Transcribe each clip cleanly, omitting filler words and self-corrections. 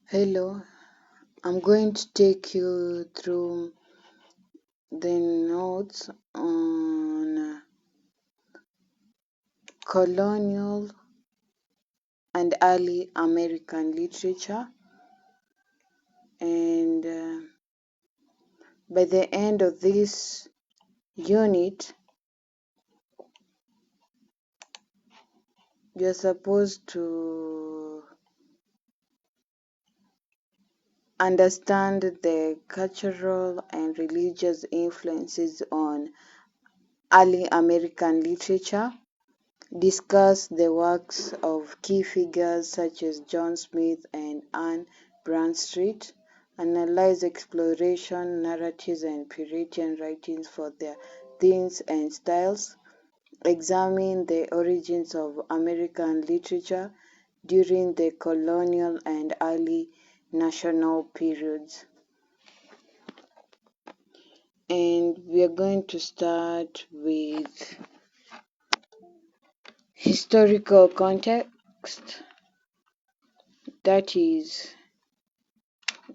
Hello, I'm going to take you through the notes on colonial and early American literature, and by the end of this unit, you're supposed to understand the cultural and religious influences on early American literature, discuss the works of key figures such as John Smith and Anne Bradstreet, analyze exploration narratives and Puritan writings for their themes and styles, examine the origins of American literature during the colonial and early national periods. And we are going to start with historical context, that is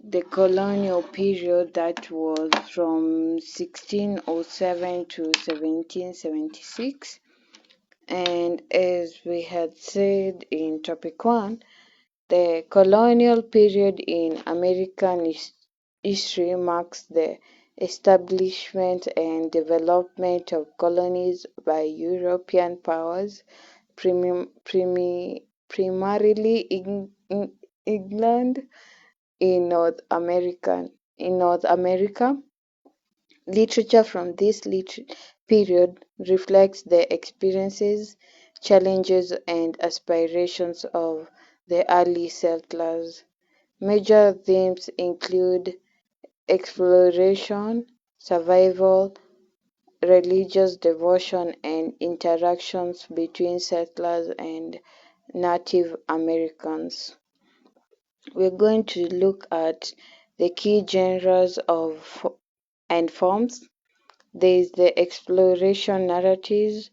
the colonial period, that was from 1607 to 1776. And as we had said in topic 1, the colonial period in American history marks the establishment and development of colonies by European powers, primarily England in North America. Literature from this period reflects the experiences, challenges, and aspirations of the early settlers. Major themes include exploration, survival, religious devotion, and interactions between settlers and Native Americans. We're going to look at the key genres and forms. There is the exploration narratives,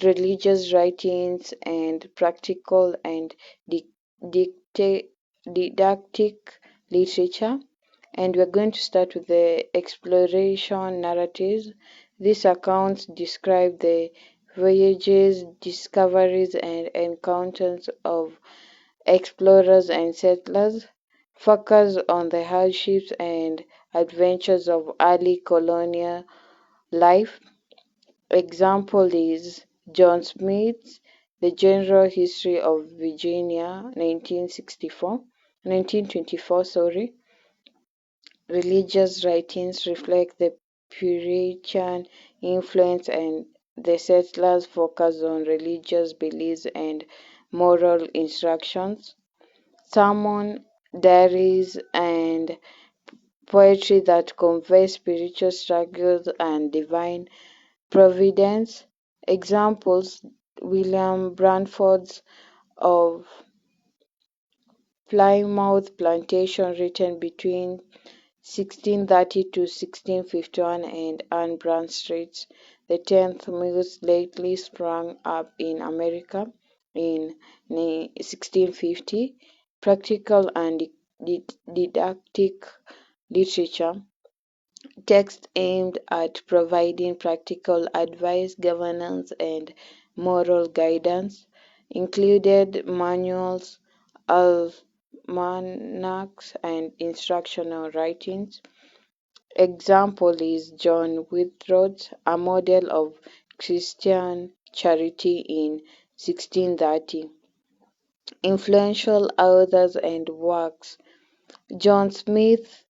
religious writings, and practical and didactic literature. And we're going to start with the exploration narratives. These accounts describe the voyages, discoveries, and encounters of explorers and settlers, focus on the hardships and adventures of early colonial life. Example is John Smith's The General History of Virginia, 1924. Religious writings reflect the Puritan influence, and the settlers focus on religious beliefs and moral instructions. Sermon, diaries, and poetry that convey spiritual struggles and divine providence. Examples: William Bradford's of Plymouth Plantation, written between 1630 to 1651, and Anne Bradstreet's The 10th Muse, lately sprung up in America in 1650. Practical and didactic literature, text aimed at providing practical advice, governance, and moral guidance, included manuals, almanacs, and instructional writings. Example is John Winthrop, A Model of Christian Charity in 1630. Influential authors and works: John Smith,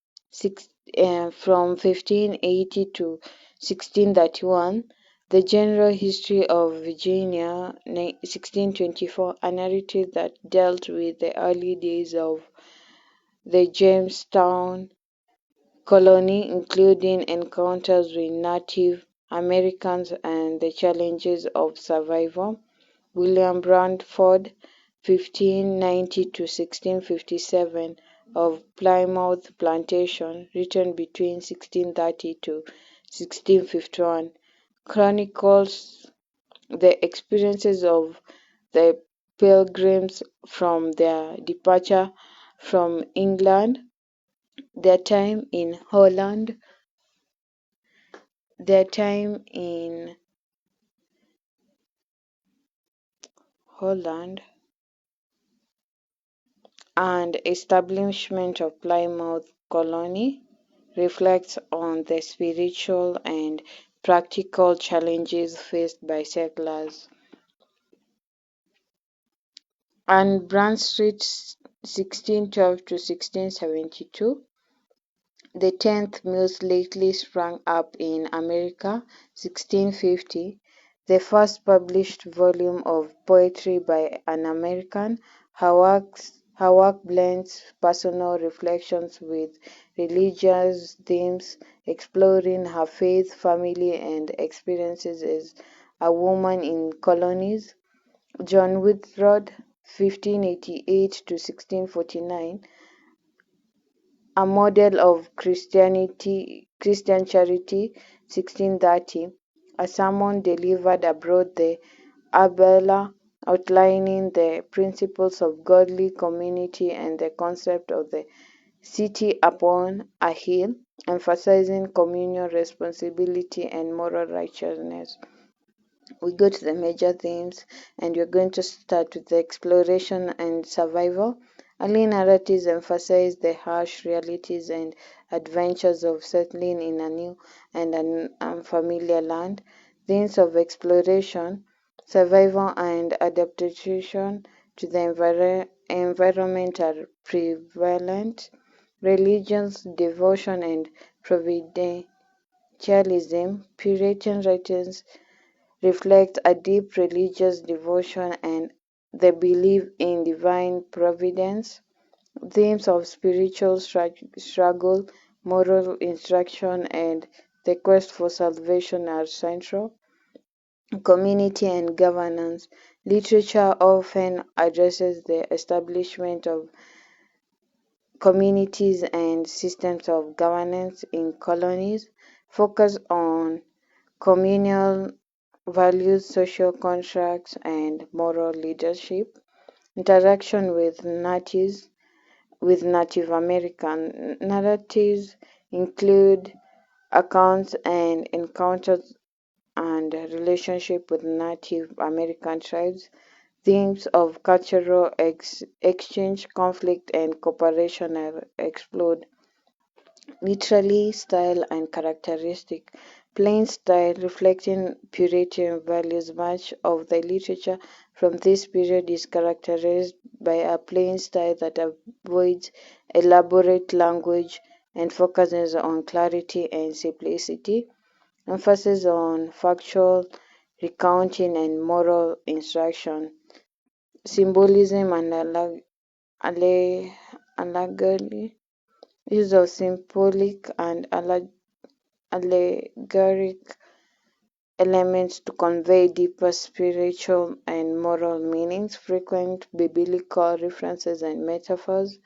from 1580 to 1631, The General History of Virginia, 1624, a narrative that dealt with the early days of the Jamestown colony, including encounters with Native Americans and the challenges of survival. William Bradford, 1590 to 1657, of Plymouth Plantation, written between 1630 to 1651, chronicles the experiences of the Pilgrims from their departure from England, their time in Holland, their time in Holland, and establishment of Plymouth Colony reflects on the spiritual and practical challenges faced by settlers. And Bradstreet 1612 to 1672, the 10th most lately sprang up in America, 1650, the first published volume of poetry by an American. Her work blends personal reflections with religious themes, exploring her faith, family, and experiences as a woman in colonies. John Whitrod, 1588 to 1649, a model of Christian charity, 1630, a sermon delivered abroad the Arbella, outlining the principles of godly community and the concept of the city upon a hill, emphasizing communal responsibility and moral righteousness. We go to the major themes, and we're going to start with the exploration and survival. Early narratives emphasize the harsh realities and adventures of settling in a new and unfamiliar land. Themes of exploration, survival, and adaptation to the environment are prevalent. Religions, devotion, and providentialism, Puritan writings reflect a deep religious devotion and the belief in divine providence. Themes of spiritual struggle, moral instruction, and the quest for salvation are central. Community and governance. Literature often addresses the establishment of communities and systems of governance in colonies, focus on communal values, social contracts, and moral leadership. Interaction with Native American narratives include accounts and encounters and relationship with Native American tribes. Themes of cultural exchange, conflict, and cooperation are explored. Literary style and characteristic. Plain style, reflecting Puritan values. Much of the literature from this period is characterized by a plain style that avoids elaborate language and focuses on clarity and simplicity. Emphasis on factual recounting and moral instruction. Symbolism and allegory. Use of symbolic and allegoric elements to convey deeper spiritual and moral meanings, frequent biblical references and metaphors,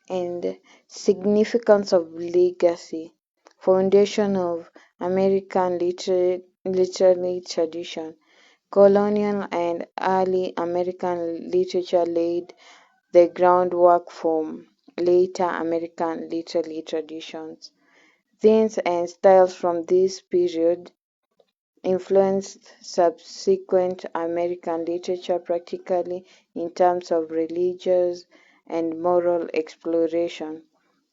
and significance of legacy, foundation of American literary tradition. Colonial and early American literature laid the groundwork for later American literary traditions. Themes and styles from this period influenced subsequent American literature, practically in terms of religious and moral exploration.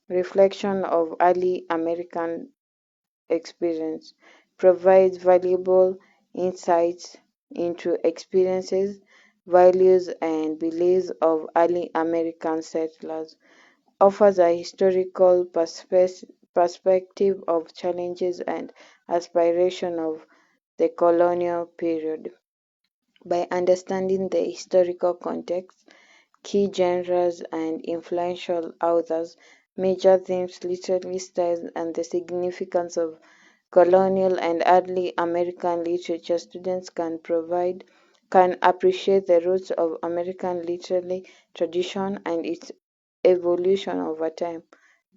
Reflection of early American experience provides valuable insights into experiences, values, and beliefs of early American settlers, offers a historical perspective of challenges and aspiration of the colonial period. By understanding the historical context, key genres and influential authors, major themes, literary styles, and the significance of colonial and early American literature, students can appreciate the roots of American literary tradition and its evolution over time.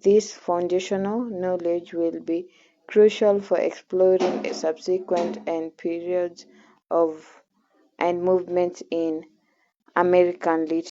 This foundational knowledge will be crucial for exploring subsequent and periods of and movements in American literature.